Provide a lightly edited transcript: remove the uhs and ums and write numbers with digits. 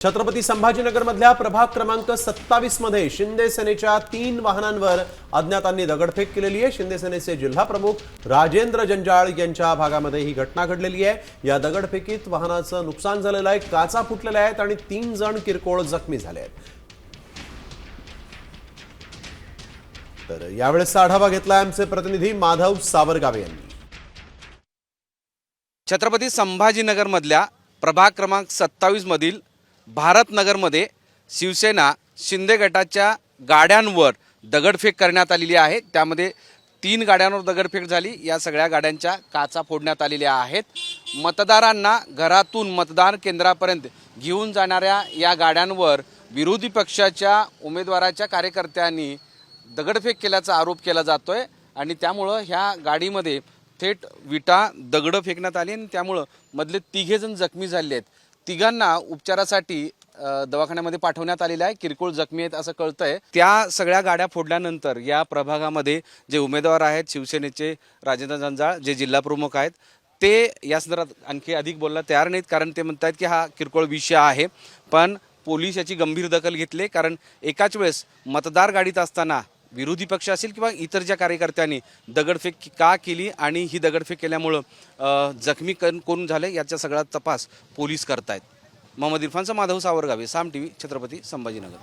छत्रपती संभाजीनगरमधल्या प्रभाग क्रमांक 27 मध्ये शिंदे सेनेच्या 3 वाहनांवर अज्ञातांनी दगडफेक केलेली आहे। शिंदे सेनेचे जिल्हा प्रमुख राजेंद्र जंजाळ यांच्या भागामध्ये ही घटना घडलेली आहे। या दगडफेकीत वाहनाचं नुकसान झालेलं आहे, काचा फुटलेल्या आहेत आणि 3 जण किरकोळ जखमी झाले आहेत। तर यावेळेसचा आढावा घेतला आमचे प्रतिनिधी माधव सावरगावे यांनी। छत्रपती संभाजीनगर मधल्या प्रभाग क्रमांक 27 मधील भारतनगरमध्ये शिवसेना शिंदे गटाच्या गाड्यांवर दगडफेक करण्यात आलेली आहे। त्यामध्ये 3 गाड्यांवर दगडफेक झाली। या सगळ्या गाड्यांच्या काचा फोडण्यात आलेल्या आहेत। मतदारांना घरातून मतदान केंद्रापर्यंत घेऊन जाणाऱ्या या गाड्यांवर विरोधी पक्षाच्या उमेदवाराच्या कार्यकर्त्यांनी दगडफेक केल्याचा आरोप केला जातोय आणि त्यामुळे ह्या गाडीमध्ये थेट विटा दगड फेकण्यात आली आणि त्यामुळे मधले 3 जण जखमी झाले आहेत। तिघांना उपचारासाठी दवाखान्यामध्ये पाठवण्यात आलेले आहे। किरकोळ जखमी आहेत असं कळतंय। त्या सगळ्या गाड्या फोडल्यानंतर या प्रभागामध्ये जे उमेदवार आहेत शिवसेनेचे राजेंद्र जंजाळ जे जिल्हा प्रमुख आहेत ते या संदर्भात आणखी अधिक बोलायला तयार नाहीत, कारण ते म्हणतात की हा किरकोळ विषय आहे। पण पोलीस याची गंभीर दखल घेतली, कारण एकाच वेळेस मतदार गाडीत असताना विरोधी पक्ष असेल किंवा इतर ज्या कार्यकर्त्यांनी दगडफेक का केली आणि ही दगडफेक केल्यामुळं जखमी कोण झाले याचा सगळा तपास पोलीस करतायत। मोहम्मद इरफानचा माधव सावरगावे, साम टीव्ही, छत्रपती संभाजीनगर।